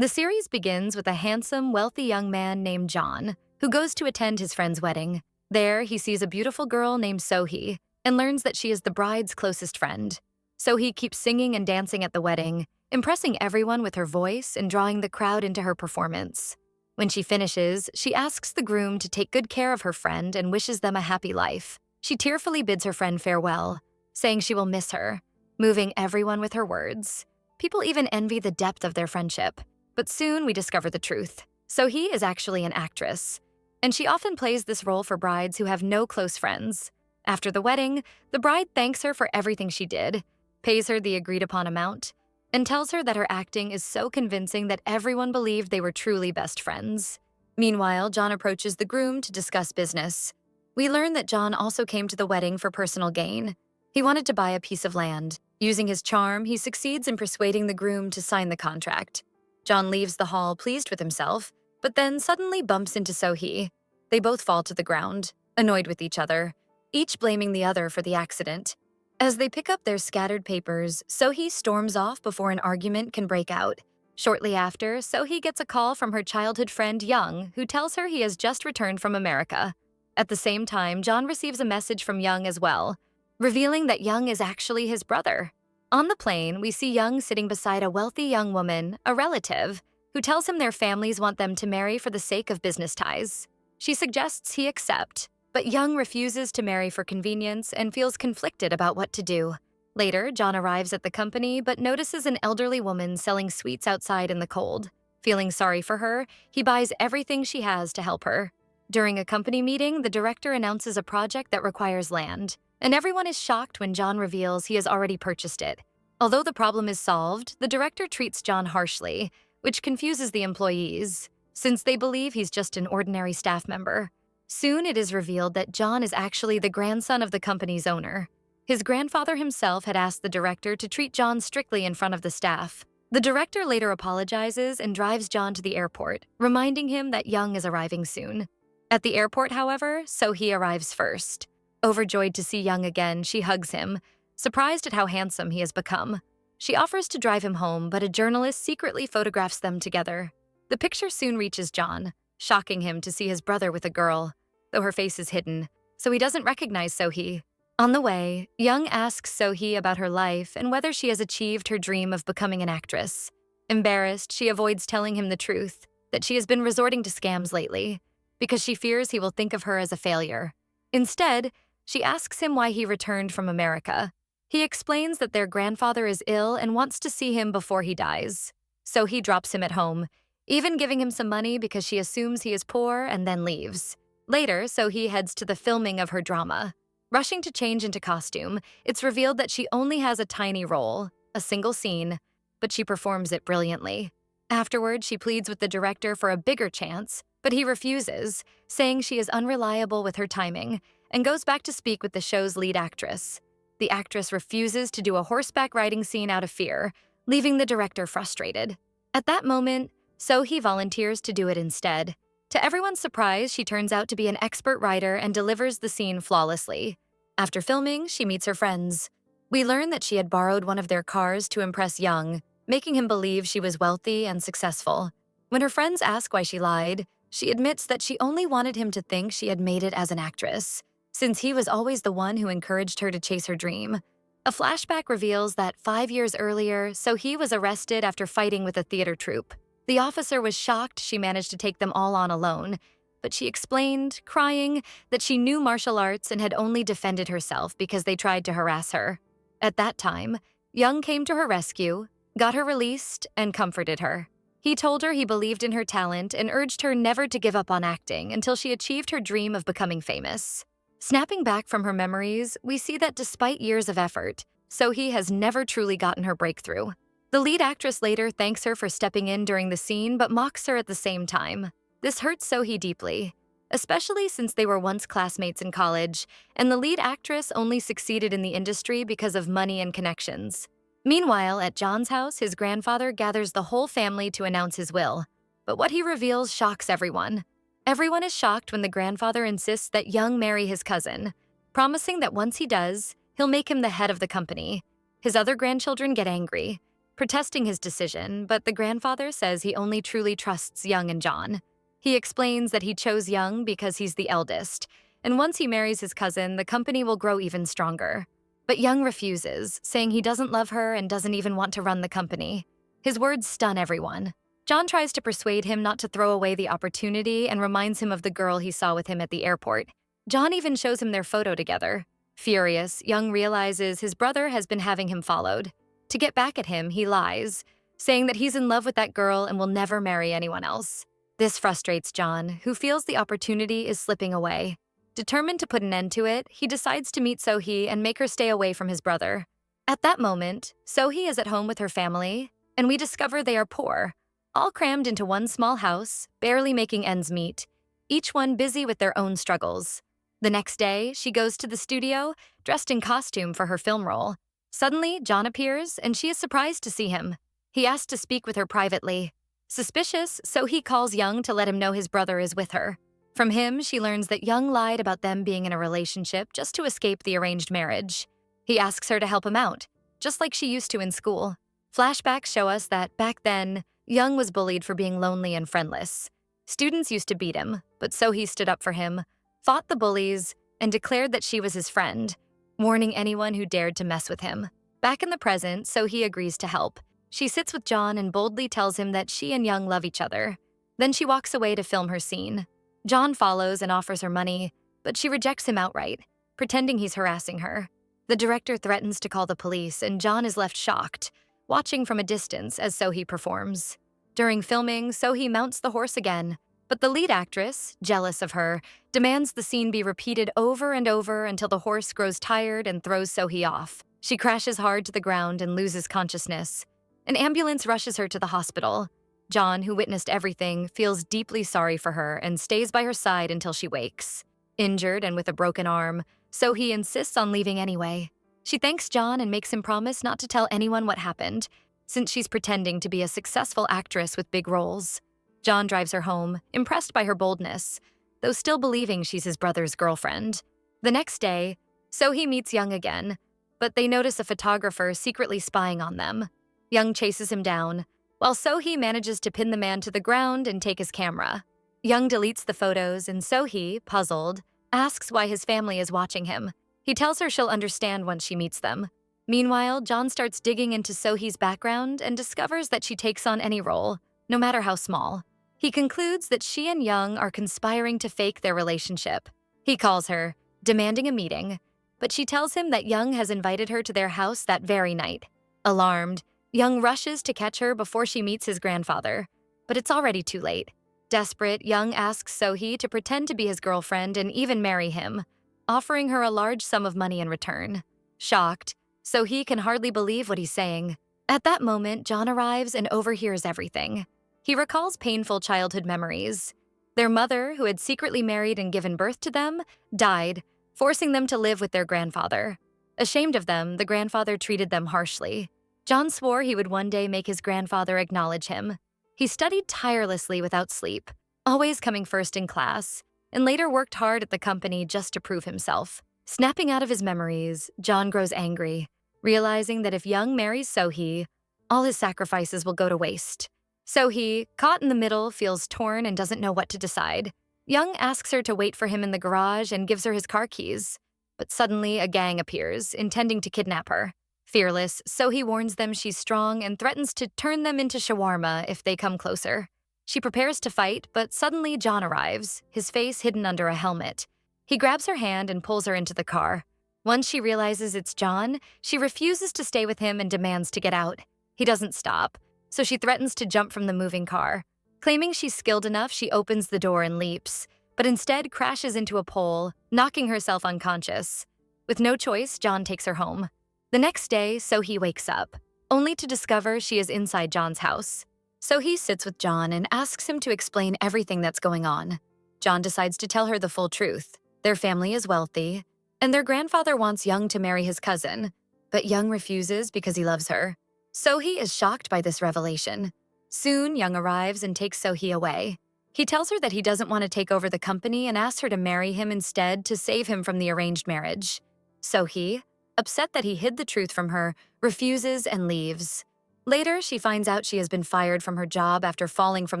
The series begins with a handsome, wealthy young man named John, who goes to attend his friend's wedding. There, he sees a beautiful girl named Sohee and learns that she is the bride's closest friend. Sohee keeps singing and dancing at the wedding, impressing everyone with her voice and drawing the crowd into her performance. When she finishes, she asks the groom to take good care of her friend and wishes them a happy life. She tearfully bids her friend farewell, saying she will miss her, moving everyone with her words. People even envy the depth of their friendship. But soon we discover the truth. Sohee is actually an actress, and she often plays this role for brides who have no close friends. After the wedding, the bride thanks her for everything she did, pays her the agreed upon amount, and tells her that her acting is so convincing that everyone believed they were truly best friends. Meanwhile, John approaches the groom to discuss business. We learn that John also came to the wedding for personal gain. He wanted to buy a piece of land. Using his charm, he succeeds in persuading the groom to sign the contract. John leaves the hall pleased with himself, but then suddenly bumps into Sohee. They both fall to the ground, annoyed with each other, each blaming the other for the accident. As they pick up their scattered papers, Sohee storms off before an argument can break out. Shortly after, Sohee gets a call from her childhood friend Young, who tells her he has just returned from America. At the same time, John receives a message from Young as well, revealing that Young is actually his brother. On the plane, we see Young sitting beside a wealthy young woman, a relative, who tells him their families want them to marry for the sake of business ties. She suggests he accept, but Young refuses to marry for convenience and feels conflicted about what to do. Later, John arrives at the company but notices an elderly woman selling sweets outside in the cold. Feeling sorry for her, he buys everything she has to help her. During a company meeting, the director announces a project that requires land, and everyone is shocked when John reveals he has already purchased it. Although the problem is solved, the director treats John harshly, which confuses the employees, since they believe he's just an ordinary staff member. Soon it is revealed that John is actually the grandson of the company's owner. His grandfather himself had asked the director to treat John strictly in front of the staff. The director later apologizes and drives John to the airport, reminding him that Young is arriving soon. At the airport, however, Sohee arrives first. Overjoyed to see Young again, she hugs him, surprised at how handsome he has become. She offers to drive him home, but a journalist secretly photographs them together. The picture soon reaches John, shocking him to see his brother with a girl, though her face is hidden, so he doesn't recognize Sohee. On the way, Young asks Sohee about her life and whether she has achieved her dream of becoming an actress. Embarrassed, she avoids telling him the truth, that she has been resorting to scams lately, because she fears he will think of her as a failure. Instead, she asks him why he returned from America. He explains that their grandfather is ill and wants to see him before he dies. So he drops him at home, even giving him some money because she assumes he is poor and then leaves. Later, Sohee heads to the filming of her drama. Rushing to change into costume, it's revealed that she only has a tiny role, a single scene, but she performs it brilliantly. Afterward, she pleads with the director for a bigger chance, but he refuses, saying she is unreliable with her timing, and goes back to speak with the show's lead actress. The actress refuses to do a horseback riding scene out of fear, leaving the director frustrated. At that moment, Sohee volunteers to do it instead. To everyone's surprise, she turns out to be an expert rider and delivers the scene flawlessly. After filming, she meets her friends. We learn that she had borrowed one of their cars to impress Young, making him believe she was wealthy and successful. When her friends ask why she lied, she admits that she only wanted him to think she had made it as an actress, since he was always the one who encouraged her to chase her dream. A flashback reveals that 5 years earlier, Sohee was arrested after fighting with a theater troupe. The officer was shocked she managed to take them all on alone, but she explained, crying, that she knew martial arts and had only defended herself because they tried to harass her. At that time, Young came to her rescue, got her released, and comforted her. He told her he believed in her talent and urged her never to give up on acting until she achieved her dream of becoming famous. Snapping back from her memories, we see that despite years of effort, Sohee has never truly gotten her breakthrough. The lead actress later thanks her for stepping in during the scene but mocks her at the same time. This hurts Sohee deeply, especially since they were once classmates in college, and the lead actress only succeeded in the industry because of money and connections. Meanwhile, at John's house, his grandfather gathers the whole family to announce his will, but what he reveals shocks everyone. Everyone is shocked when the grandfather insists that Young marry his cousin, promising that once he does, he'll make him the head of the company. His other grandchildren get angry, protesting his decision, but the grandfather says he only truly trusts Young and John. He explains that he chose Young because he's the eldest, and once he marries his cousin, the company will grow even stronger. But Young refuses, saying he doesn't love her and doesn't even want to run the company. His words stun everyone. John tries to persuade him not to throw away the opportunity and reminds him of the girl he saw with him at the airport. John even shows him their photo together. Furious, Young realizes his brother has been having him followed. To get back at him, he lies, saying that he's in love with that girl and will never marry anyone else. This frustrates John, who feels the opportunity is slipping away. Determined to put an end to it, he decides to meet Sohee and make her stay away from his brother. At that moment, Sohee is at home with her family, and we discover they are poor, all crammed into one small house, barely making ends meet, each one busy with their own struggles. The next day, she goes to the studio, dressed in costume for her film role. Suddenly, John appears, and she is surprised to see him. He asks to speak with her privately. Suspicious, Sohee calls Young to let him know his brother is with her. From him, she learns that Young lied about them being in a relationship just to escape the arranged marriage. He asks her to help him out, just like she used to in school. Flashbacks show us that, back then, Young was bullied for being lonely and friendless. Students used to beat him, but Sohee stood up for him, fought the bullies, and declared that she was his friend, warning anyone who dared to mess with him. Back in the present, Sohee agrees to help. She sits with John and boldly tells him that she and Young love each other. Then she walks away to film her scene. John follows and offers her money, but she rejects him outright, pretending he's harassing her. The director threatens to call the police, and John is left shocked, watching from a distance as Sohee performs. During filming, Sohee mounts the horse again, but the lead actress, jealous of her, demands the scene be repeated over and over until the horse grows tired and throws Sohee off. She crashes hard to the ground and loses consciousness. An ambulance rushes her to the hospital. John, who witnessed everything, feels deeply sorry for her and stays by her side until she wakes. Injured and with a broken arm, Sohee insists on leaving anyway. She thanks John and makes him promise not to tell anyone what happened, since she's pretending to be a successful actress with big roles. John drives her home, impressed by her boldness, though still believing she's his brother's girlfriend. The next day, Sohee meets Young again, but they notice a photographer secretly spying on them. Young chases him down, while Sohee manages to pin the man to the ground and take his camera. Young deletes the photos, and Sohee, puzzled, asks why his family is watching him. He tells her she'll understand once she meets them. Meanwhile, John starts digging into Sohee's background and discovers that she takes on any role, no matter how small. He concludes that she and Young are conspiring to fake their relationship. He calls her, demanding a meeting, but she tells him that Young has invited her to their house that very night. Alarmed, Young rushes to catch her before she meets his grandfather, but it's already too late. Desperate, Young asks Sohee to pretend to be his girlfriend and even marry him, offering her a large sum of money in return. Shocked, Sohee can hardly believe what he's saying. At that moment, John arrives and overhears everything. He recalls painful childhood memories. Their mother, who had secretly married and given birth to them, died, forcing them to live with their grandfather. Ashamed of them, the grandfather treated them harshly. John swore he would one day make his grandfather acknowledge him. He studied tirelessly without sleep, always coming first in class, and later worked hard at the company just to prove himself. Snapping out of his memories, John grows angry, realizing that if Young marries Sohee, all his sacrifices will go to waste. Sohee, caught in the middle, feels torn and doesn't know what to decide. Young asks her to wait for him in the garage and gives her his car keys. But suddenly, a gang appears, intending to kidnap her. Fearless, Sohee warns them she's strong and threatens to turn them into shawarma if they come closer. She prepares to fight, but suddenly John arrives, his face hidden under a helmet. He grabs her hand and pulls her into the car. Once she realizes it's John, she refuses to stay with him and demands to get out. He doesn't stop, so she threatens to jump from the moving car. Claiming she's skilled enough, she opens the door and leaps, but instead crashes into a pole, knocking herself unconscious. With no choice, John takes her home. The next day, Sohee wakes up, only to discover she is inside John's house. Sohee sits with John and asks him to explain everything that's going on. John decides to tell her the full truth. Their family is wealthy, and their grandfather wants Young to marry his cousin, but Young refuses because he loves her. Sohee is shocked by this revelation. Soon, Young arrives and takes Sohee away. He tells her that he doesn't want to take over the company and asks her to marry him instead to save him from the arranged marriage. Sohee, upset that he hid the truth from her, refuses and leaves. Later, she finds out she has been fired from her job after falling from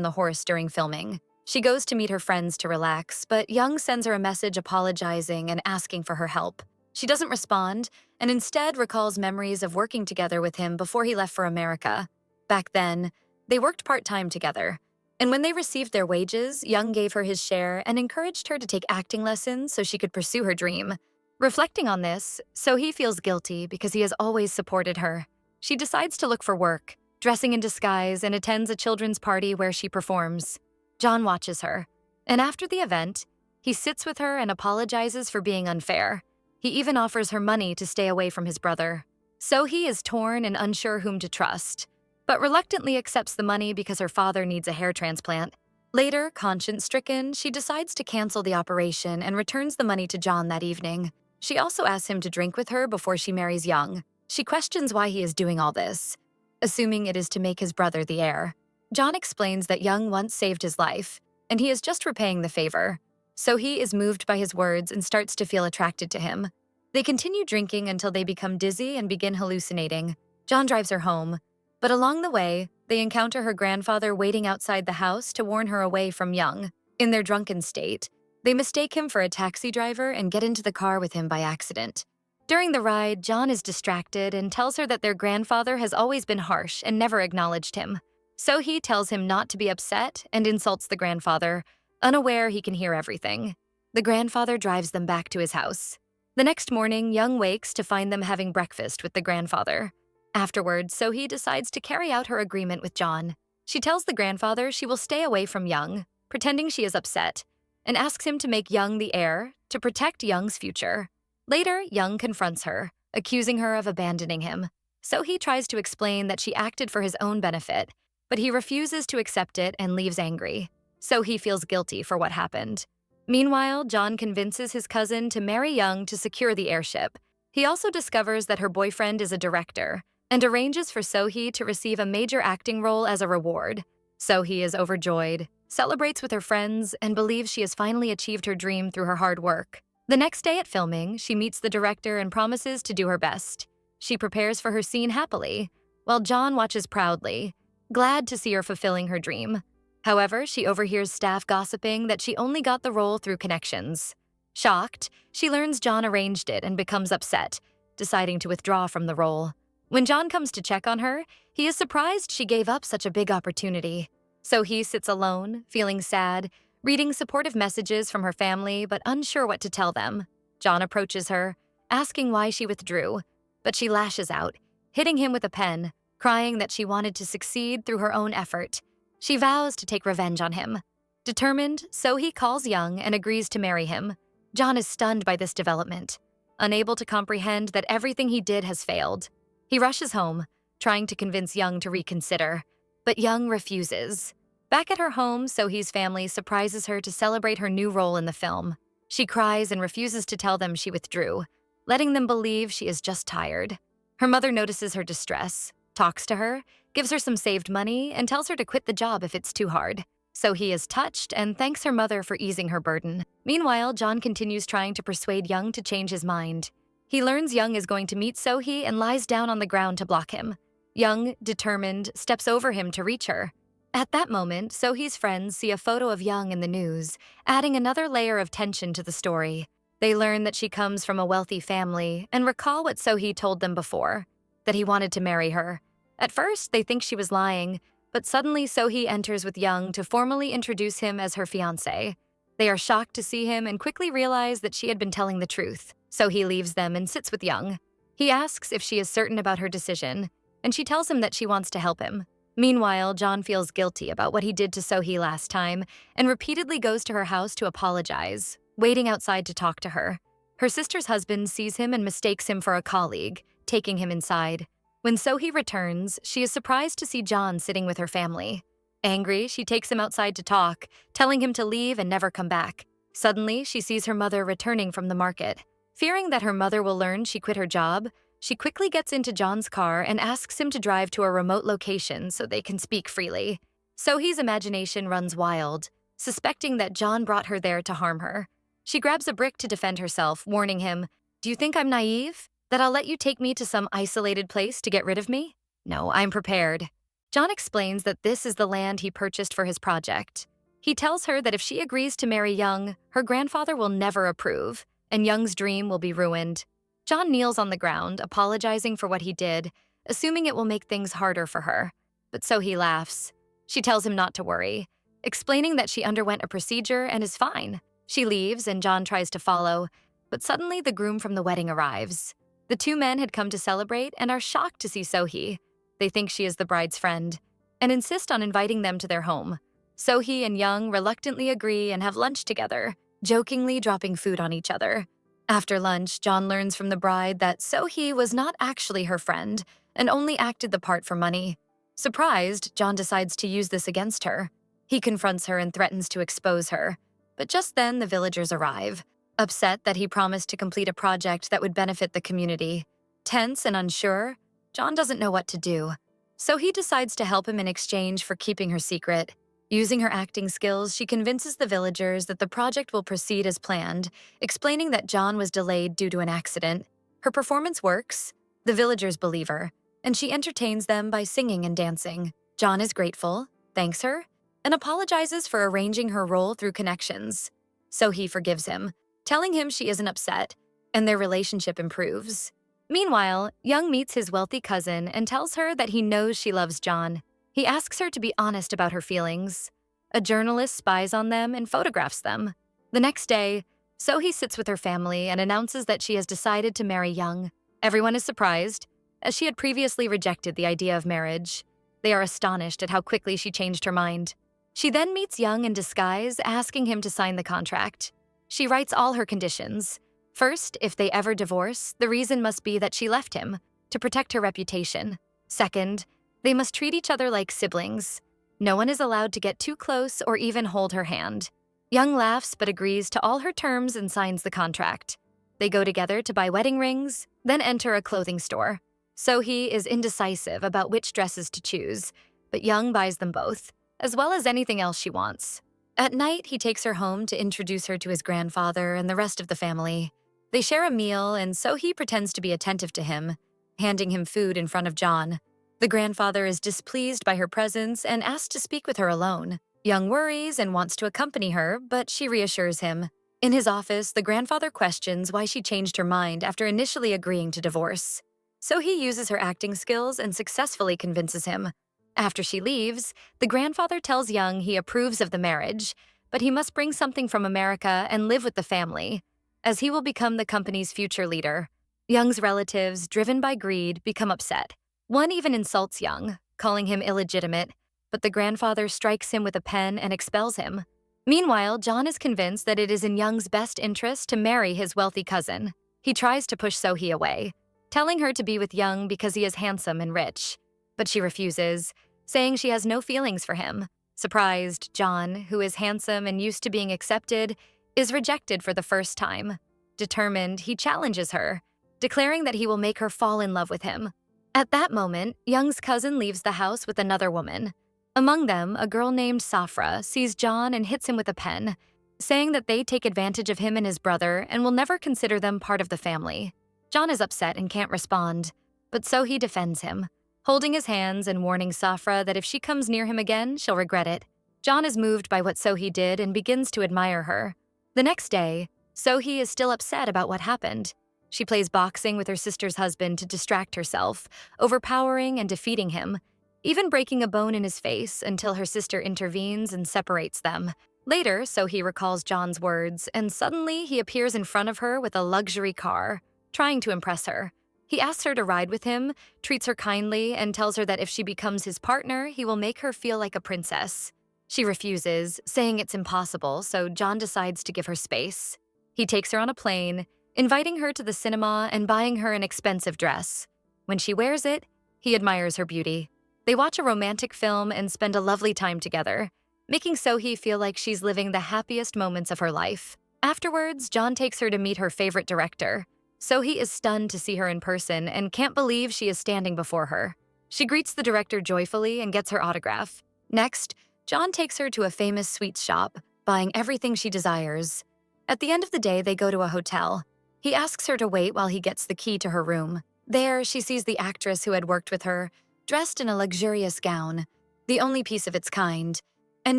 the horse during filming. She goes to meet her friends to relax, but Young sends her a message apologizing and asking for her help. She doesn't respond, and instead recalls memories of working together with him before he left for America. Back then, they worked part-time together. And when they received their wages, Young gave her his share and encouraged her to take acting lessons so she could pursue her dream. Reflecting on this, So-hee feels guilty because he has always supported her. She decides to look for work, dressing in disguise, and attends a children's party where she performs. John watches her, and after the event, he sits with her and apologizes for being unfair. He even offers her money to stay away from his brother. So-hee is torn and unsure whom to trust, but reluctantly accepts the money because her father needs a hair transplant. Later, conscience-stricken, she decides to cancel the operation and returns the money to John that evening. She also asks him to drink with her before she marries Young. She questions why he is doing all this, assuming it is to make his brother the heir. John explains that Young once saved his life, and he is just repaying the favor. So-hee is moved by his words and starts to feel attracted to him. They continue drinking until they become dizzy and begin hallucinating. John drives her home, but along the way, they encounter her grandfather waiting outside the house to warn her away from Young. In their drunken state, they mistake him for a taxi driver and get into the car with him by accident. During the ride, John is distracted and tells her that their grandfather has always been harsh and never acknowledged him. So-hee tells him not to be upset and insults the grandfather, unaware he can hear everything. The grandfather drives them back to his house. The next morning, Young wakes to find them having breakfast with the grandfather. Afterwards, So-hee decides to carry out her agreement with John. She tells the grandfather she will stay away from Young, pretending she is upset, and asks him to make Young the heir to protect Young's future. Later, Young confronts her, accusing her of abandoning him. So-hee tries to explain that she acted for his own benefit, but he refuses to accept it and leaves angry. So-hee feels guilty for what happened. Meanwhile, John convinces his cousin to marry Young to secure the heirship. He also discovers that her boyfriend is a director and arranges for So-hee to receive a major acting role as a reward. So-hee is overjoyed, celebrates with her friends, and believes she has finally achieved her dream through her hard work. The next day at filming, she meets the director and promises to do her best. She prepares for her scene happily, while John watches proudly, glad to see her fulfilling her dream. However, she overhears staff gossiping that she only got the role through connections. Shocked, she learns John arranged it and becomes upset, deciding to withdraw from the role. When John comes to check on her, he is surprised she gave up such a big opportunity. So-hee sits alone, feeling sad, reading supportive messages from her family but unsure what to tell them. John approaches her, asking why she withdrew, but she lashes out, hitting him with a pen, crying that she wanted to succeed through her own effort. She vows to take revenge on him. Determined, So-hee calls Young and agrees to marry him. John is stunned by this development, unable to comprehend that everything he did has failed. He rushes home, trying to convince Young to reconsider, but Young refuses. Back at her home, So-hee's family surprises her to celebrate her new role in the film. She cries and refuses to tell them she withdrew, letting them believe she is just tired. Her mother notices her distress, talks to her, gives her some saved money, and tells her to quit the job if it's too hard. So-hee is touched and thanks her mother for easing her burden. Meanwhile, John continues trying to persuade Young to change his mind. He learns Young is going to meet So-hee and lies down on the ground to block him. Young, determined, steps over him to reach her. At that moment, So-hee's friends see a photo of Young in the news, adding another layer of tension to the story. They learn that she comes from a wealthy family and recall what So-hee told them before, that he wanted to marry her. At first, they think she was lying, but suddenly So-hee enters with Young to formally introduce him as her fiancé. They are shocked to see him and quickly realize that she had been telling the truth. So-hee leaves them and sits with Young. He asks if she is certain about her decision, and she tells him that she wants to help him. Meanwhile, John feels guilty about what he did to So-hee last time and repeatedly goes to her house to apologize, waiting outside to talk to her. Her sister's husband sees him and mistakes him for a colleague, taking him inside. When So-hee returns, she is surprised to see John sitting with her family. Angry, she takes him outside to talk, telling him to leave and never come back. Suddenly, she sees her mother returning from the market. Fearing that her mother will learn she quit her job, she quickly gets into John's car and asks him to drive to a remote location so they can speak freely. So-hee's imagination runs wild, suspecting that John brought her there to harm her. She grabs a brick to defend herself, warning him, "Do you think I'm naive? That I'll let you take me to some isolated place to get rid of me?" No, I'm prepared. John explains that this is the land he purchased for his project. He tells her that if she agrees to marry Young, her grandfather will never approve, and Young's dream will be ruined. John kneels on the ground, apologizing for what he did, assuming it will make things harder for her. But so he laughs. She tells him not to worry, explaining that she underwent a procedure and is fine. She leaves, and John tries to follow, but suddenly the groom from the wedding arrives. The two men had come to celebrate and are shocked to see Sohee. They think she is the bride's friend and insist on inviting them to their home. Sohee and Young reluctantly agree and have lunch together, jokingly dropping food on each other. After lunch, John learns from the bride that Sohee was not actually her friend and only acted the part for money. Surprised, John decides to use this against her. He confronts her and threatens to expose her. But just then, the villagers arrive, upset that he promised to complete a project that would benefit the community. Tense and unsure, John doesn't know what to do. So he decides to help him in exchange for keeping her secret. Using her acting skills, she convinces the villagers that the project will proceed as planned, explaining that John was delayed due to an accident. Her performance works. The villagers believe her, and she entertains them by singing and dancing. John is grateful, thanks her, and apologizes for arranging her role through connections. So he forgives him, telling him she isn't upset, and their relationship improves. Meanwhile, Young meets his wealthy cousin and tells her that he knows she loves John. He asks her to be honest about her feelings. A journalist spies on them and photographs them. The next day, Sohee sits with her family and announces that she has decided to marry Young. Everyone is surprised, as she had previously rejected the idea of marriage. They are astonished at how quickly she changed her mind. She then meets Young in disguise, asking him to sign the contract. She writes all her conditions. First, if they ever divorce, the reason must be that she left him, to protect her reputation. Second, they must treat each other like siblings. No one is allowed to get too close or even hold her hand. Young laughs but agrees to all her terms and signs the contract. They go together to buy wedding rings, then enter a clothing store. Sohee is indecisive about which dresses to choose, but Young buys them both, as well as anything else she wants. At night, he takes her home to introduce her to his grandfather and the rest of the family. They share a meal, and Sohee pretends to be attentive to him, handing him food in front of John. The grandfather is displeased by her presence and asks to speak with her alone. Young worries and wants to accompany her, but she reassures him. In his office, the grandfather questions why she changed her mind after initially agreeing to divorce. Sohee uses her acting skills and successfully convinces him. After she leaves, the grandfather tells Young he approves of the marriage, but he must bring something from America and live with the family, as he will become the company's future leader. Young's relatives, driven by greed, become upset. One even insults Young, calling him illegitimate, but the grandfather strikes him with a pen and expels him. Meanwhile, John is convinced that it is in Young's best interest to marry his wealthy cousin. He tries to push Sohee away, telling her to be with Young because he is handsome and rich. But she refuses, saying she has no feelings for him. Surprised, John, who is handsome and used to being accepted, is rejected for the first time. Determined, he challenges her, declaring that he will make her fall in love with him. At that moment, Young's cousin leaves the house with another woman. Among them, a girl named Safra sees John and hits him with a pen, saying that they take advantage of him and his brother and will never consider them part of the family. John is upset and can't respond, but Sohee defends him, holding his hands and warning Safra that if she comes near him again, she'll regret it. John is moved by what Sohee did and begins to admire her. The next day, Sohee is still upset about what happened. She plays boxing with her sister's husband to distract herself, overpowering and defeating him, even breaking a bone in his face until her sister intervenes and separates them. Later, Sohee recalls John's words, and suddenly he appears in front of her with a luxury car, trying to impress her. He asks her to ride with him, treats her kindly, and tells her that if she becomes his partner, he will make her feel like a princess. She refuses, saying it's impossible, so John decides to give her space. He takes her on a plane, inviting her to the cinema and buying her an expensive dress. When she wears it, he admires her beauty. They watch a romantic film and spend a lovely time together, making Sohee feel like she's living the happiest moments of her life. Afterwards, John takes her to meet her favorite director. Sohee is stunned to see her in person and can't believe she is standing before her. She greets the director joyfully and gets her autograph. Next, John takes her to a famous sweets shop, buying everything she desires. At the end of the day, they go to a hotel. He asks her to wait while he gets the key to her room. There, she sees the actress who had worked with her, dressed in a luxurious gown, the only piece of its kind, and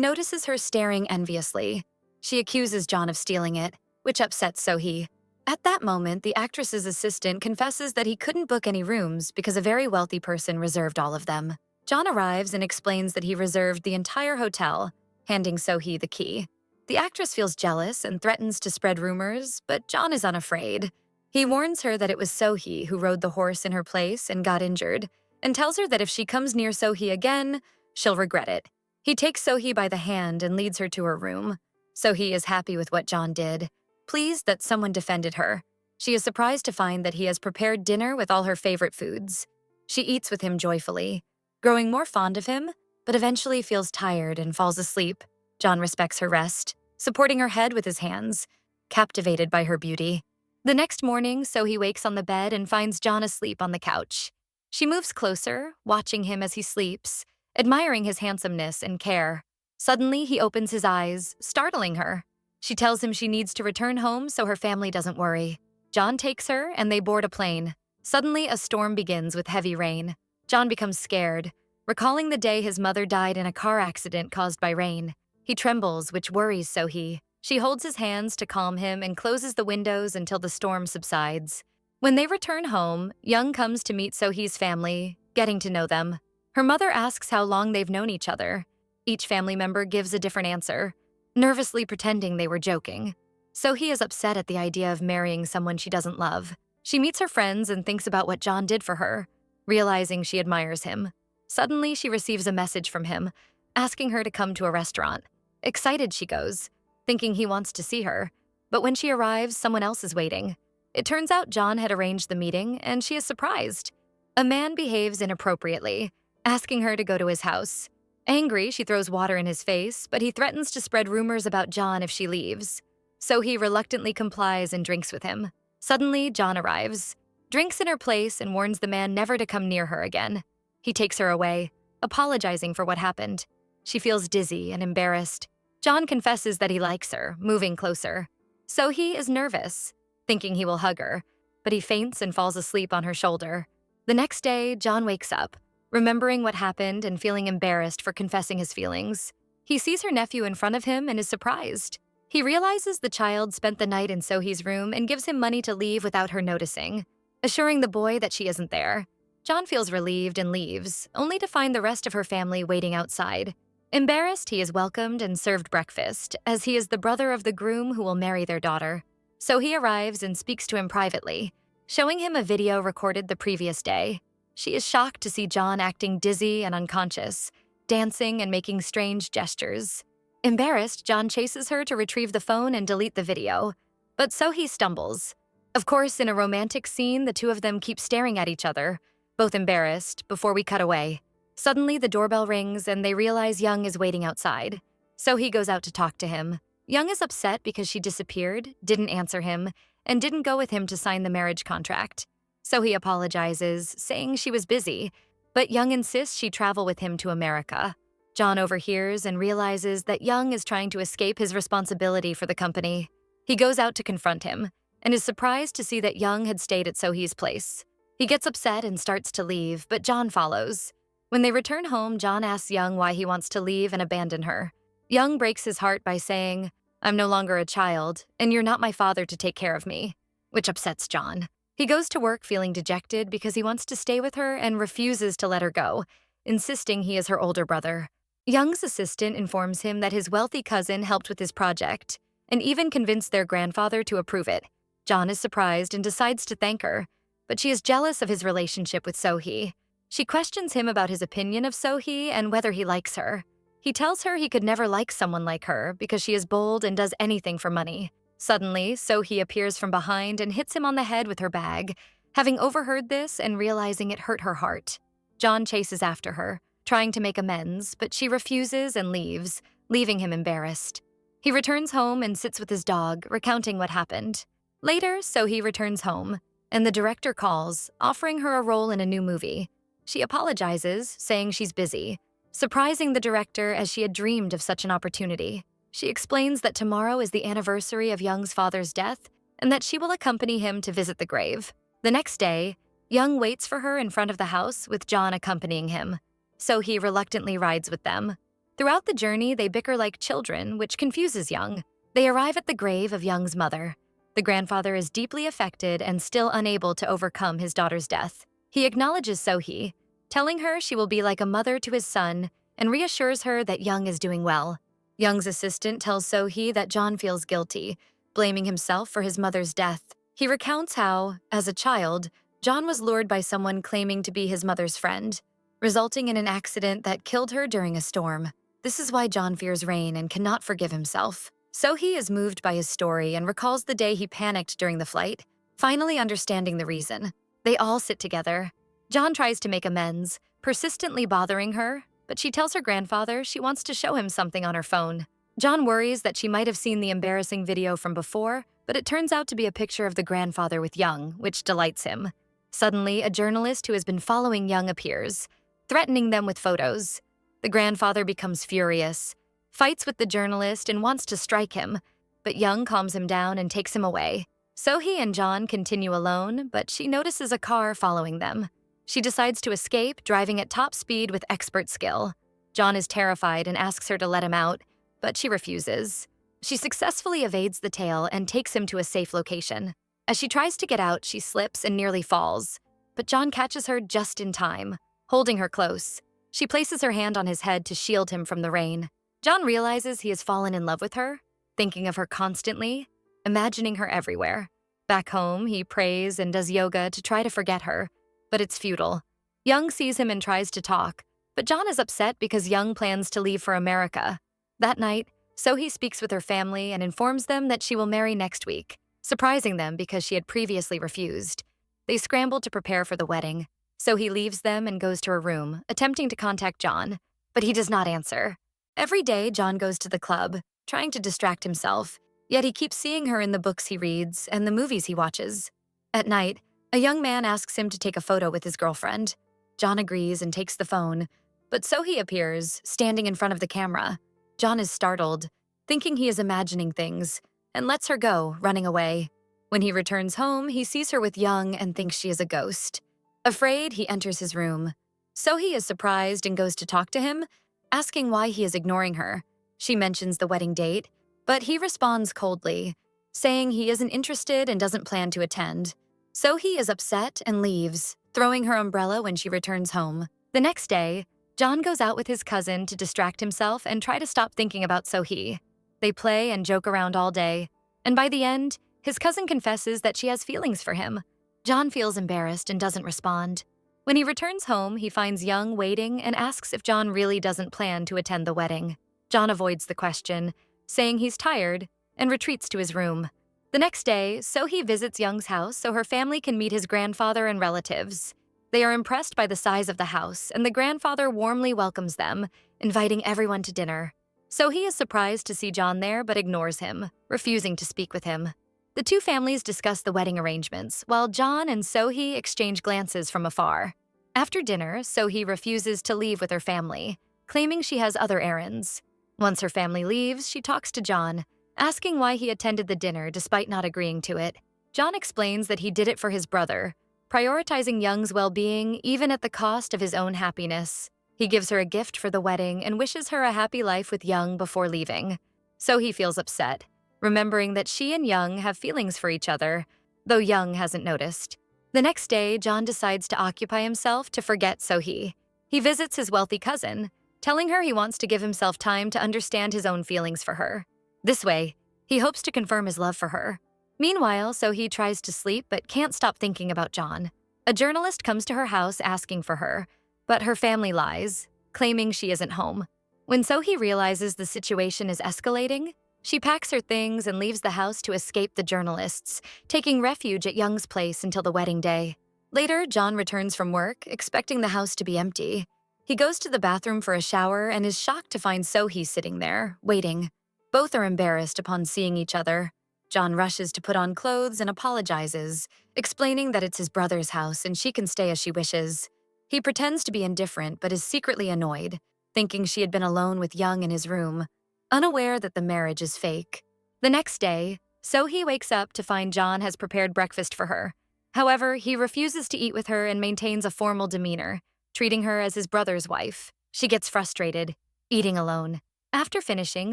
notices her staring enviously. She accuses John of stealing it, which upsets Sohee. At that moment, the actress's assistant confesses that he couldn't book any rooms because a very wealthy person reserved all of them. John arrives and explains that he reserved the entire hotel, handing Sohee the key. The actress feels jealous and threatens to spread rumors, but John is unafraid. He warns her that it was Sohee who rode the horse in her place and got injured, and tells her that if she comes near Sohee again, she'll regret it. He takes Sohee by the hand and leads her to her room. Sohee is happy with what John did, pleased that someone defended her. She is surprised to find that he has prepared dinner with all her favorite foods. She eats with him joyfully, growing more fond of him, but eventually feels tired and falls asleep. John respects her rest, supporting her head with his hands, captivated by her beauty. The next morning, Sohee wakes on the bed and finds John asleep on the couch. She moves closer, watching him as he sleeps, admiring his handsomeness and care. Suddenly, he opens his eyes, startling her. She tells him she needs to return home so her family doesn't worry. John takes her, and they board a plane. Suddenly, a storm begins with heavy rain. John becomes scared, recalling the day his mother died in a car accident caused by rain. He trembles, which worries Sohee. She holds his hands to calm him and closes the windows until the storm subsides. When they return home, Young comes to meet Sohee's family, getting to know them. Her mother asks how long they've known each other. Each family member gives a different answer, nervously pretending they were joking. Sohee is upset at the idea of marrying someone she doesn't love. She meets her friends and thinks about what John did for her, realizing she admires him. Suddenly, she receives a message from him, asking her to come to a restaurant. Excited, she goes, thinking he wants to see her. But when she arrives, someone else is waiting. It turns out John had arranged the meeting, and she is surprised. A man behaves inappropriately, asking her to go to his house. Angry, she throws water in his face, but he threatens to spread rumors about John if she leaves. Sohee reluctantly complies and drinks with him. Suddenly, John arrives, drinks in her place, and warns the man never to come near her again. He takes her away, apologizing for what happened. She feels dizzy and embarrassed. John confesses that he likes her, moving closer. Sohee is nervous, thinking he will hug her, but he faints and falls asleep on her shoulder. The next day, John wakes up, remembering what happened and feeling embarrassed for confessing his feelings. He sees her nephew in front of him and is surprised. He realizes the child spent the night in Sohee's room and gives him money to leave without her noticing, assuring the boy that she isn't there. John feels relieved and leaves, only to find the rest of her family waiting outside. Embarrassed, he is welcomed and served breakfast, as he is the brother of the groom who will marry their daughter. Sohee arrives and speaks to him privately, showing him a video recorded the previous day. She is shocked to see John acting dizzy and unconscious, dancing and making strange gestures. Embarrassed, John chases her to retrieve the phone and delete the video, but Sohee stumbles. Of course, in a romantic scene, the two of them keep staring at each other, both embarrassed, before we cut away. Suddenly, the doorbell rings and they realize Young is waiting outside. Sohee goes out to talk to him. Young is upset because she disappeared, didn't answer him, and didn't go with him to sign the marriage contract. Sohee apologizes, saying she was busy, but Young insists she travel with him to America. John overhears and realizes that Young is trying to escape his responsibility for the company. He goes out to confront him, and is surprised to see that Young had stayed at Sohee's place. He gets upset and starts to leave, but John follows. When they return home, John asks Young why he wants to leave and abandon her. Young breaks his heart by saying, "I'm no longer a child, and you're not my father to take care of me," which upsets John. He goes to work feeling dejected because he wants to stay with her and refuses to let her go, insisting he is her older brother. Young's assistant informs him that his wealthy cousin helped with his project, and even convinced their grandfather to approve it. John is surprised and decides to thank her, but she is jealous of his relationship with Sohee. She questions him about his opinion of Sohee and whether he likes her. He tells her he could never like someone like her because she is bold and does anything for money. Suddenly, Sohee appears from behind and hits him on the head with her bag, having overheard this and realizing it hurt her heart. John chases after her, trying to make amends, but she refuses and leaves, leaving him embarrassed. He returns home and sits with his dog, recounting what happened. Later, Sohee returns home, and the director calls, offering her a role in a new movie. She apologizes, saying she's busy, surprising the director as she had dreamed of such an opportunity. She explains that tomorrow is the anniversary of Young's father's death and that she will accompany him to visit the grave. The next day, Young waits for her in front of the house with John accompanying him. So-hee reluctantly rides with them. Throughout the journey, they bicker like children, which confuses Young. They arrive at the grave of Young's mother. The grandfather is deeply affected and still unable to overcome his daughter's death. He acknowledges So-hee, telling her she will be like a mother to his son and reassures her that Young is doing well. Young's assistant tells So-hee that John feels guilty, blaming himself for his mother's death. He recounts how, as a child, John was lured by someone claiming to be his mother's friend, resulting in an accident that killed her during a storm. This is why John fears rain and cannot forgive himself. So-hee is moved by his story and recalls the day he panicked during the flight, finally understanding the reason. They all sit together. John tries to make amends, persistently bothering her, but she tells her grandfather she wants to show him something on her phone. John worries that she might have seen the embarrassing video from before, but it turns out to be a picture of the grandfather with Young, which delights him. Suddenly, a journalist who has been following Young appears, threatening them with photos. The grandfather becomes furious, fights with the journalist, and wants to strike him, but Young calms him down and takes him away. So-hee and John continue alone, but she notices a car following them. She decides to escape, driving at top speed with expert skill. John is terrified and asks her to let him out, but she refuses. She successfully evades the tail and takes him to a safe location. As she tries to get out, she slips and nearly falls, but John catches her just in time, holding her close. She places her hand on his head to shield him from the rain. John realizes he has fallen in love with her, thinking of her constantly, imagining her everywhere. Back home, he prays and does yoga to try to forget her, but it's futile. Young sees him and tries to talk, but John is upset because Young plans to leave for America. That night, So-hee speaks with her family and informs them that she will marry next week, surprising them because she had previously refused. They scramble to prepare for the wedding. So-hee leaves them and goes to her room, attempting to contact John, but he does not answer. Every day, John goes to the club, trying to distract himself, yet he keeps seeing her in the books he reads and the movies he watches. At night, a young man asks him to take a photo with his girlfriend. John agrees and takes the phone, but So-hee appears, standing in front of the camera. John is startled, thinking he is imagining things, and lets her go, running away. When he returns home, he sees her with Young and thinks she is a ghost. Afraid, he enters his room. So-hee is surprised and goes to talk to him, asking why he is ignoring her. She mentions the wedding date, but he responds coldly, saying he isn't interested and doesn't plan to attend. So-hee is upset and leaves, throwing her umbrella when she returns home. The next day, John goes out with his cousin to distract himself and try to stop thinking about So-hee. They play and joke around all day, and by the end, his cousin confesses that she has feelings for him. John feels embarrassed and doesn't respond. When he returns home, he finds Young waiting and asks if John really doesn't plan to attend the wedding. John avoids the question, saying he's tired, and retreats to his room. The next day, So-hee visits Young's house so her family can meet his grandfather and relatives. They are impressed by the size of the house, and the grandfather warmly welcomes them, inviting everyone to dinner. So-hee is surprised to see John there but ignores him, refusing to speak with him. The two families discuss the wedding arrangements, while John and So-hee exchange glances from afar. After dinner, So-hee refuses to leave with her family, claiming she has other errands. Once her family leaves, she talks to John, asking why he attended the dinner despite not agreeing to it. John explains that he did it for his brother, prioritizing Young's well-being even at the cost of his own happiness. He gives her a gift for the wedding and wishes her a happy life with Young before leaving. So-hee feels upset, remembering that she and Young have feelings for each other, though Young hasn't noticed. The next day, John decides to occupy himself to forget So-hee. He visits his wealthy cousin, telling her he wants to give himself time to understand his own feelings for her. This way, he hopes to confirm his love for her. Meanwhile, So-hee tries to sleep but can't stop thinking about John. A journalist comes to her house asking for her, but her family lies, claiming she isn't home. When So-hee realizes the situation is escalating, she packs her things and leaves the house to escape the journalists, taking refuge at Young's place until the wedding day. Later, John returns from work, expecting the house to be empty. He goes to the bathroom for a shower and is shocked to find So-hee sitting there, waiting. Both are embarrassed upon seeing each other. John rushes to put on clothes and apologizes, explaining that it's his brother's house and she can stay as she wishes. He pretends to be indifferent but is secretly annoyed, thinking she had been alone with Young in his room, unaware that the marriage is fake. The next day, So-hee wakes up to find John has prepared breakfast for her. However, he refuses to eat with her and maintains a formal demeanor, treating her as his brother's wife. She gets frustrated, eating alone. After finishing,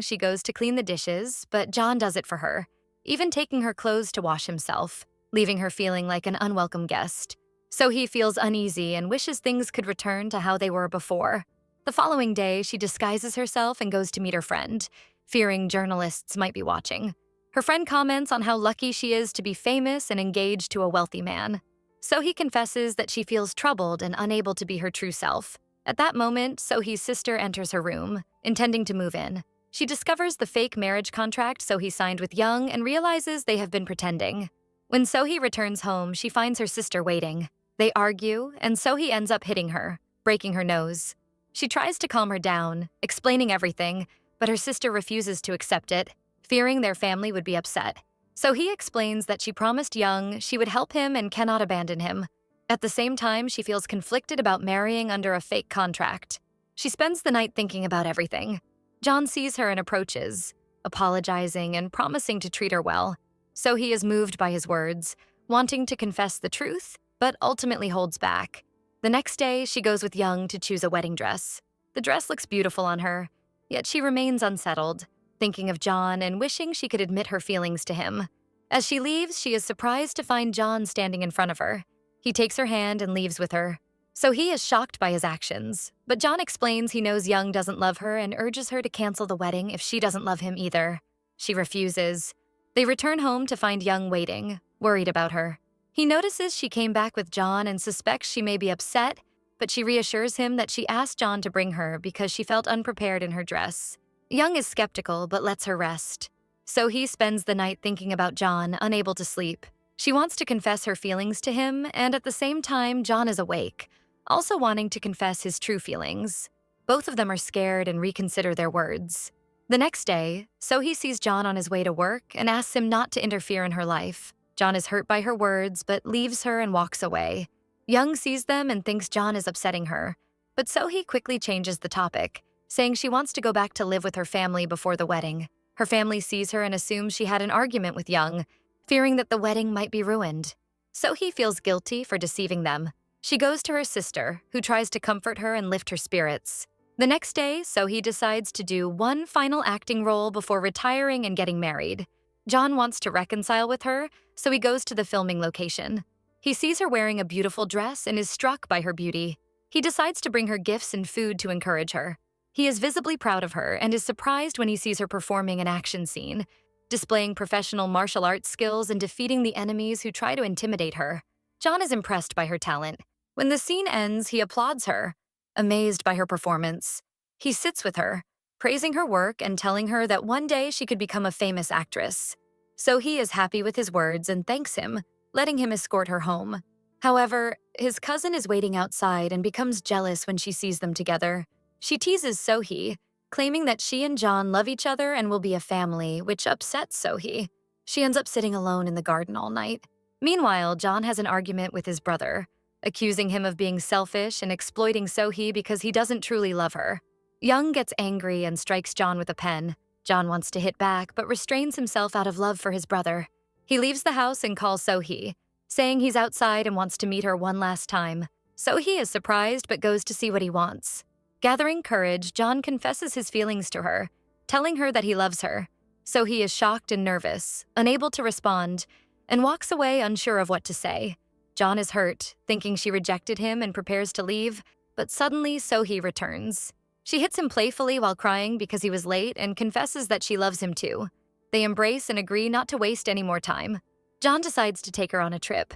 she goes to clean the dishes, but John does it for her, even taking her clothes to wash himself, leaving her feeling like an unwelcome guest. So he feels uneasy and wishes things could return to how they were before. The following day, she disguises herself and goes to meet her friend, fearing journalists might be watching. Her friend comments on how lucky she is to be famous and engaged to a wealthy man. So he confesses that she feels troubled and unable to be her true self. At that moment, Sohee's sister enters her room, intending to move in. She discovers the fake marriage contract Sohee signed with Young and realizes they have been pretending. When Sohee returns home, she finds her sister waiting. They argue, and Sohee ends up hitting her, breaking her nose. She tries to calm her down, explaining everything, but her sister refuses to accept it, fearing their family would be upset. Sohee explains that she promised Young she would help him and cannot abandon him. At the same time, she feels conflicted about marrying under a fake contract. She spends the night thinking about everything. John sees her and approaches, apologizing and promising to treat her well. Sohee is moved by his words, wanting to confess the truth, but ultimately holds back. The next day, she goes with Young to choose a wedding dress. The dress looks beautiful on her, yet she remains unsettled, thinking of John and wishing she could admit her feelings to him. As she leaves, she is surprised to find John standing in front of her. He takes her hand and leaves with her. Sohee is shocked by his actions, but John explains he knows Young doesn't love her and urges her to cancel the wedding if she doesn't love him either. She refuses. They return home to find Young waiting, worried about her. He notices she came back with John and suspects she may be upset, but she reassures him that she asked John to bring her because she felt unprepared in her dress. Young is skeptical but lets her rest. Sohee spends the night thinking about John, unable to sleep. She wants to confess her feelings to him, and at the same time, John is awake, also wanting to confess his true feelings. Both of them are scared and reconsider their words. The next day, Sohee sees John on his way to work and asks him not to interfere in her life. John is hurt by her words, but leaves her and walks away. Young sees them and thinks John is upsetting her, but Sohee quickly changes the topic, saying she wants to go back to live with her family before the wedding. Her family sees her and assumes she had an argument with Young, fearing that the wedding might be ruined. Sohee feels guilty for deceiving them. She goes to her sister, who tries to comfort her and lift her spirits. The next day, Sohee decides to do one final acting role before retiring and getting married. John wants to reconcile with her, so he goes to the filming location. He sees her wearing a beautiful dress and is struck by her beauty. He decides to bring her gifts and food to encourage her. He is visibly proud of her and is surprised when he sees her performing an action scene, displaying professional martial arts skills and defeating the enemies who try to intimidate her. John is impressed by her talent. When the scene ends, he applauds her, amazed by her performance. He sits with her, praising her work and telling her that one day she could become a famous actress. Sohee is happy with his words and thanks him, letting him escort her home. However, his cousin is waiting outside and becomes jealous when she sees them together. She teases Sohee, claiming that she and John love each other and will be a family, which upsets Sohee. She ends up sitting alone in the garden all night. Meanwhile, John has an argument with his brother, accusing him of being selfish and exploiting Sohee because he doesn't truly love her. Young gets angry and strikes John with a pen. John wants to hit back, but restrains himself out of love for his brother. He leaves the house and calls Sohee, saying he's outside and wants to meet her one last time. Sohee is surprised but goes to see what he wants. Gathering courage, John confesses his feelings to her, telling her that he loves her. Sohee is shocked and nervous, unable to respond, and walks away unsure of what to say. John is hurt, thinking she rejected him and prepares to leave, but suddenly Sohee returns. She hits him playfully while crying because he was late and confesses that she loves him too. They embrace and agree not to waste any more time. John decides to take her on a trip.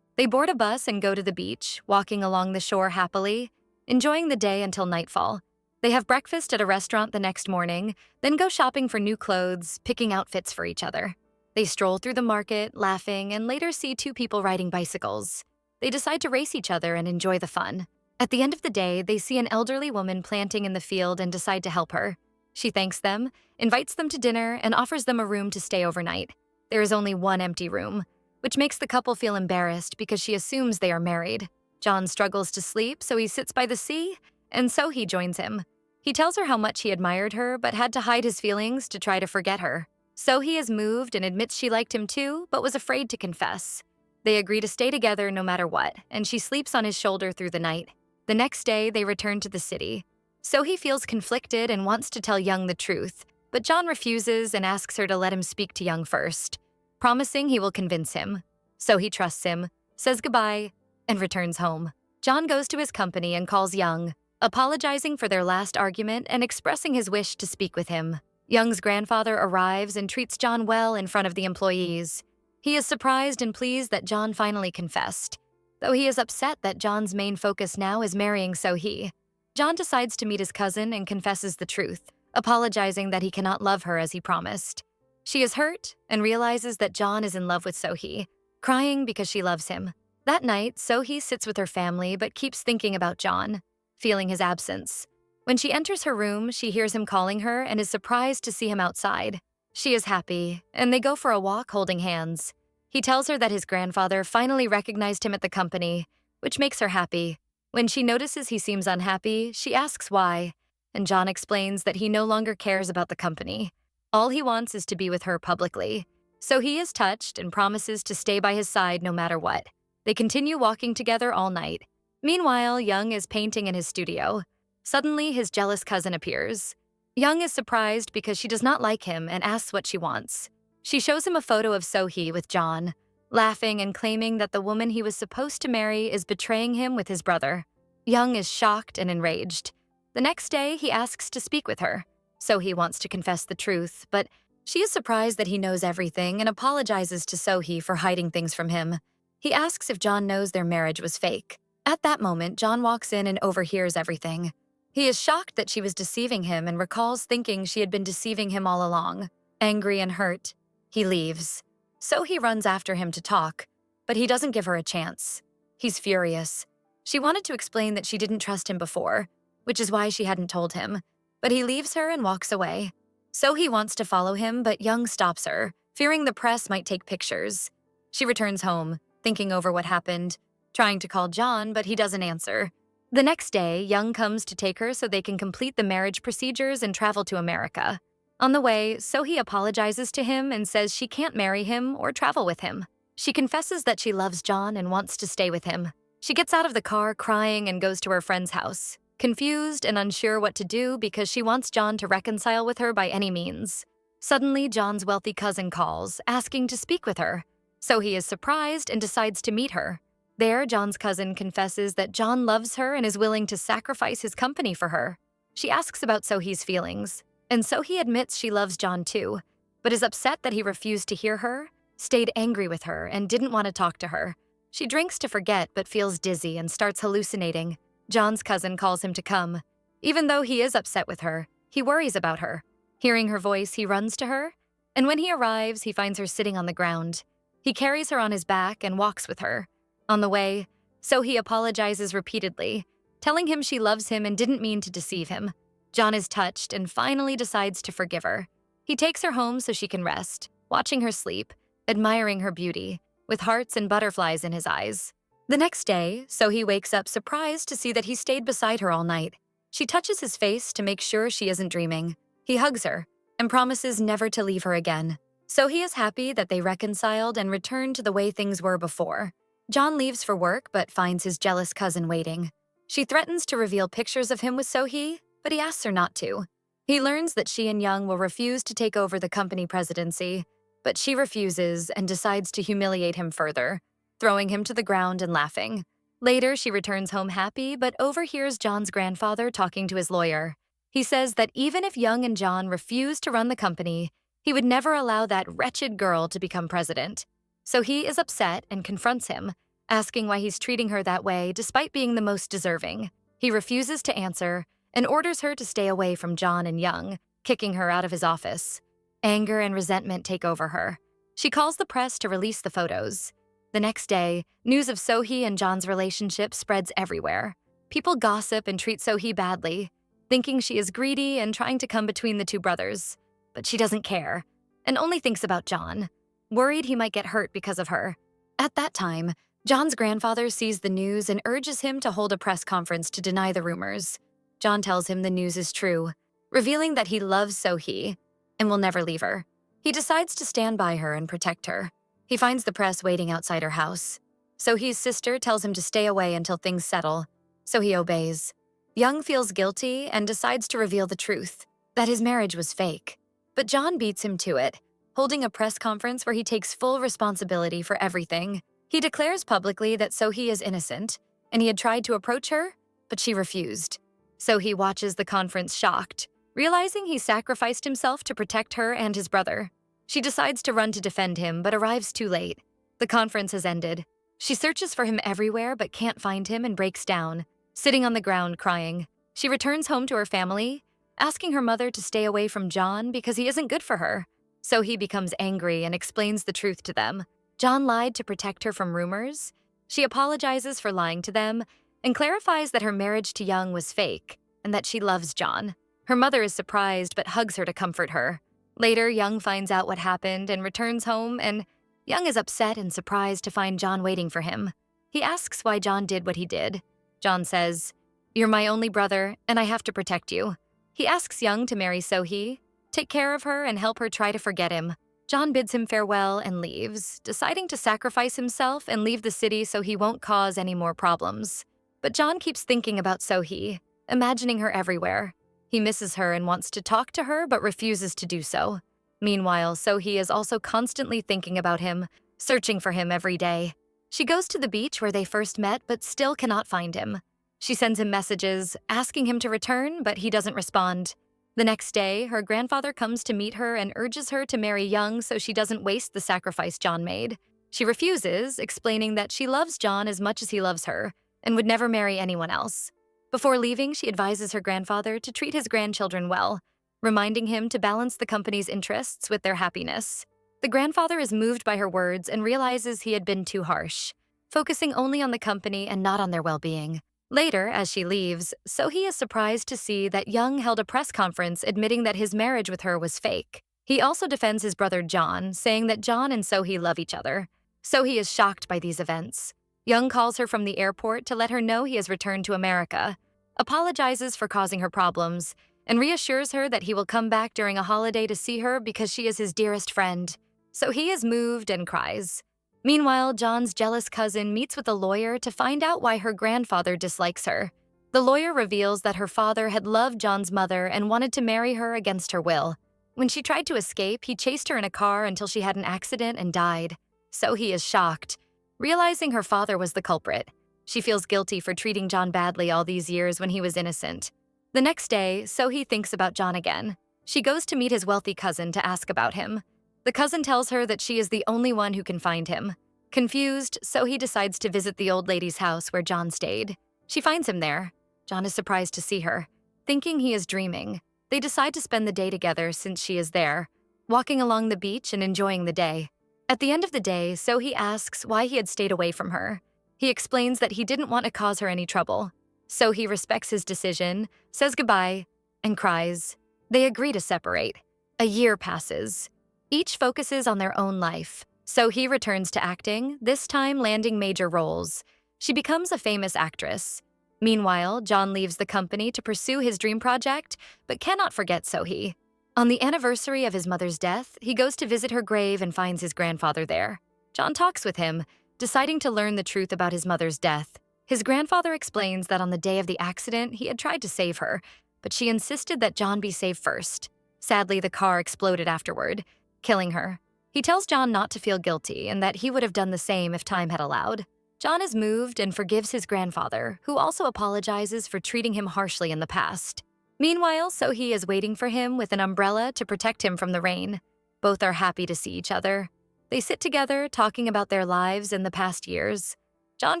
They board a bus and go to the beach, walking along the shore happily, enjoying the day until nightfall. They have breakfast at a restaurant the next morning, then go shopping for new clothes, picking outfits for each other. They stroll through the market, laughing, and later see two people riding bicycles. They decide to race each other and enjoy the fun. At the end of the day, they see an elderly woman planting in the field and decide to help her. She thanks them, invites them to dinner, and offers them a room to stay overnight. There is only one empty room, which makes the couple feel embarrassed because she assumes they are married. John struggles to sleep, so he sits by the sea, and Sohee joins him. He tells her how much he admired her, but had to hide his feelings to try to forget her. Sohee is moved and admits she liked him too, but was afraid to confess. They agree to stay together no matter what, and she sleeps on his shoulder through the night. The next day, they return to the city. So-hee feels conflicted and wants to tell Young the truth, but John refuses and asks her to let him speak to Young first, promising he will convince him. So-hee trusts him, says goodbye, and returns home. John goes to his company and calls Young, apologizing for their last argument and expressing his wish to speak with him. Young's grandfather arrives and treats John well in front of the employees. He is surprised and pleased that John finally confessed, though he is upset that John's main focus now is marrying So-hee. John decides to meet his cousin and confesses the truth, apologizing that he cannot love her as he promised. She is hurt and realizes that John is in love with So-hee, crying because she loves him. That night, So-hee sits with her family but keeps thinking about John, feeling his absence. When she enters her room, she hears him calling her and is surprised to see him outside. She is happy, and they go for a walk holding hands. He tells her that his grandfather finally recognized him at the company, which makes her happy. When she notices he seems unhappy, she asks why, and John explains that he no longer cares about the company. All he wants is to be with her publicly. So he is touched and promises to stay by his side no matter what. They continue walking together all night. Meanwhile, Young is painting in his studio. Suddenly, his jealous cousin appears. Young is surprised because she does not like him and asks what she wants. She shows him a photo of So-hee with John, laughing and claiming that the woman he was supposed to marry is betraying him with his brother. Young is shocked and enraged. The next day, he asks to speak with her. So-hee wants to confess the truth, but she is surprised that he knows everything and apologizes to So-hee for hiding things from him. He asks if John knows their marriage was fake. At that moment, John walks in and overhears everything. He is shocked that she was deceiving him and recalls thinking she had been deceiving him all along. Angry and hurt, he leaves. So-hee runs after him to talk, but he doesn't give her a chance. He's furious. She wanted to explain that she didn't trust him before, which is why she hadn't told him, but he leaves her and walks away. So-hee wants to follow him, but Young stops her, fearing the press might take pictures. She returns home, thinking over what happened, trying to call John, but he doesn't answer. The next day, Young comes to take her so they can complete the marriage procedures and travel to America. On the way, So-hee apologizes to him and says she can't marry him or travel with him. She confesses that she loves John and wants to stay with him. She gets out of the car crying and goes to her friend's house, confused and unsure what to do because she wants John to reconcile with her by any means. Suddenly, John's wealthy cousin calls, asking to speak with her. So-hee is surprised and decides to meet her. There, John's cousin confesses that John loves her and is willing to sacrifice his company for her. She asks about So-hee's feelings, and So-hee admits she loves John too, but is upset that he refused to hear her, stayed angry with her, and didn't want to talk to her. She drinks to forget but feels dizzy and starts hallucinating. John's cousin calls him to come. Even though he is upset with her, he worries about her. Hearing her voice, he runs to her, and when he arrives, he finds her sitting on the ground. He carries her on his back and walks with her. On the way, So-hee apologizes repeatedly, telling him she loves him and didn't mean to deceive him. John is touched and finally decides to forgive her. He takes her home so she can rest, watching her sleep, admiring her beauty, with hearts and butterflies in his eyes. The next day, So-hee wakes up surprised to see that he stayed beside her all night. She touches his face to make sure she isn't dreaming. He hugs her and promises never to leave her again. So-hee is happy that they reconciled and returned to the way things were before. John leaves for work but finds his jealous cousin waiting. She threatens to reveal pictures of him with So-hee, but he asks her not to. He learns that she and Young will refuse to take over the company presidency, but she refuses and decides to humiliate him further, throwing him to the ground and laughing. Later, she returns home happy but overhears John's grandfather talking to his lawyer. He says that even if Young and John refuse to run the company, he would never allow that wretched girl to become president. So he is upset and confronts him, asking why he's treating her that way despite being the most deserving. He refuses to answer and orders her to stay away from John and Young, kicking her out of his office. Anger and resentment take over her. She calls the press to release the photos. The next day, news of So-hee and John's relationship spreads everywhere. People gossip and treat So-hee badly, thinking she is greedy and trying to come between the two brothers. But she doesn't care, and only thinks about John, worried he might get hurt because of her. At that time, John's grandfather sees the news and urges him to hold a press conference to deny the rumors. John tells him the news is true, revealing that he loves So-hee and will never leave her. He decides to stand by her and protect her. He finds the press waiting outside her house. So-hee's sister tells him to stay away until things settle, so he obeys. Young feels guilty and decides to reveal the truth, that his marriage was fake. But John beats him to it, holding a press conference where he takes full responsibility for everything. He declares publicly that So-hee is innocent, and he had tried to approach her, but she refused. So-hee watches the conference shocked, realizing he sacrificed himself to protect her and his brother. She decides to run to defend him, but arrives too late. The conference has ended. She searches for him everywhere but can't find him and breaks down, sitting on the ground crying. She returns home to her family, asking her mother to stay away from John because he isn't good for her. So-hee becomes angry and explains the truth to them. John lied to protect her from rumors. She apologizes for lying to them and clarifies that her marriage to Young was fake and that she loves John. Her mother is surprised but hugs her to comfort her. Later, Young finds out what happened and returns home, and Young is upset and surprised to find John waiting for him. He asks why John did what he did. John says, "You're my only brother, and I have to protect you." He asks Young to marry So-hee, take care of her, and help her try to forget him. John bids him farewell and leaves, deciding to sacrifice himself and leave the city so he won't cause any more problems. But John keeps thinking about So-hee, imagining her everywhere. He misses her and wants to talk to her but refuses to do so. Meanwhile, So-hee is also constantly thinking about him, searching for him every day. She goes to the beach where they first met but still cannot find him. She sends him messages, asking him to return, but he doesn't respond. The next day, her grandfather comes to meet her and urges her to marry Young so she doesn't waste the sacrifice John made. She refuses, explaining that she loves John as much as he loves her and would never marry anyone else. Before leaving, she advises her grandfather to treat his grandchildren well, reminding him to balance the company's interests with their happiness. The grandfather is moved by her words and realizes he had been too harsh, focusing only on the company and not on their well-being. Later, as she leaves, So-hee is surprised to see that Young held a press conference admitting that his marriage with her was fake. He also defends his brother John, saying that John and So-hee love each other. So-hee is shocked by these events. Young calls her from the airport to let her know he has returned to America, apologizes for causing her problems, and reassures her that he will come back during a holiday to see her because she is his dearest friend. So-hee is moved and cries. Meanwhile, John's jealous cousin meets with a lawyer to find out why her grandfather dislikes her. The lawyer reveals that her father had loved John's mother and wanted to marry her against her will. When she tried to escape, he chased her in a car until she had an accident and died. So-hee is shocked, realizing her father was the culprit. She feels guilty for treating John badly all these years when he was innocent. The next day, So-hee thinks about John again. She goes to meet his wealthy cousin to ask about him. The cousin tells her that she is the only one who can find him. Confused, So-hee decides to visit the old lady's house where John stayed. She finds him there. John is surprised to see her, thinking he is dreaming. They decide to spend the day together since she is there, walking along the beach and enjoying the day. At the end of the day, So-hee asks why he had stayed away from her. He explains that he didn't want to cause her any trouble. So-hee respects his decision, says goodbye, and cries. They agree to separate. A year passes. Each focuses on their own life. So-hee returns to acting, this time landing major roles. She becomes a famous actress. Meanwhile, John leaves the company to pursue his dream project, but cannot forget So-hee. On the anniversary of his mother's death, he goes to visit her grave and finds his grandfather there. John talks with him, deciding to learn the truth about his mother's death. His grandfather explains that on the day of the accident, he had tried to save her, but she insisted that John be saved first. Sadly, the car exploded afterward, killing her. He tells John not to feel guilty and that he would have done the same if time had allowed. John is moved and forgives his grandfather, who also apologizes for treating him harshly in the past. Meanwhile, So-hee is waiting for him with an umbrella to protect him from the rain. Both are happy to see each other. They sit together, talking about their lives in the past years. John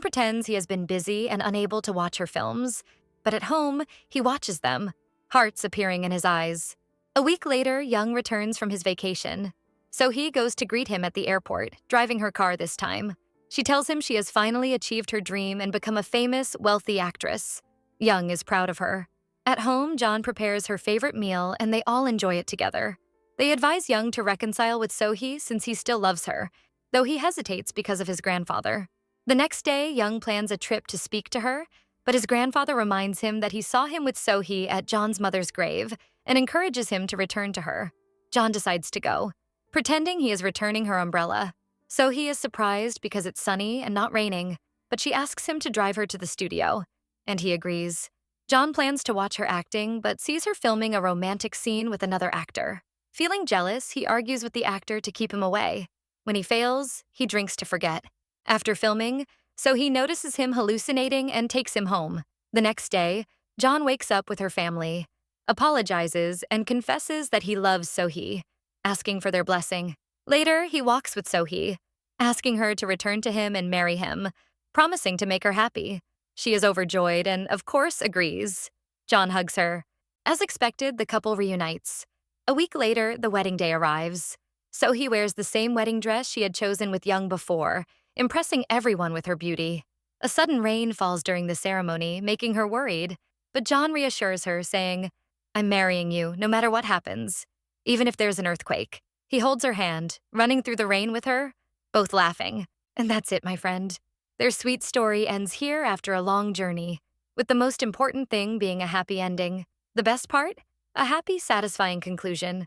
pretends he has been busy and unable to watch her films, but at home, he watches them, hearts appearing in his eyes. A week later, Young returns from his vacation. So-hee goes to greet him at the airport, driving her car this time. She tells him she has finally achieved her dream and become a famous, wealthy actress. Young is proud of her. At home, John prepares her favorite meal and they all enjoy it together. They advise Young to reconcile with So-hee since he still loves her, though he hesitates because of his grandfather. The next day, Young plans a trip to speak to her, but his grandfather reminds him that he saw him with So-hee at John's mother's grave and encourages him to return to her. John decides to go, pretending he is returning her umbrella. Sohee is surprised because it's sunny and not raining, but she asks him to drive her to the studio, and he agrees. John plans to watch her acting, but sees her filming a romantic scene with another actor. Feeling jealous, he argues with the actor to keep him away. When he fails, he drinks to forget. After filming, Sohee notices him hallucinating and takes him home. The next day, John wakes up with her family, apologizes, and confesses that he loves Sohee, asking for their blessing. Later, he walks with Sohee, asking her to return to him and marry him, promising to make her happy. She is overjoyed and, of course, agrees. John hugs her. As expected, the couple reunites. A week later, the wedding day arrives. Sohee wears the same wedding dress she had chosen with Young before, impressing everyone with her beauty. A sudden rain falls during the ceremony, making her worried, but John reassures her, saying, "I'm marrying you, no matter what happens, even if there's an earthquake." He holds her hand, running through the rain with her, both laughing. And that's it, my friend. Their sweet story ends here after a long journey, with the most important thing being a happy ending. The best part? A happy, satisfying conclusion.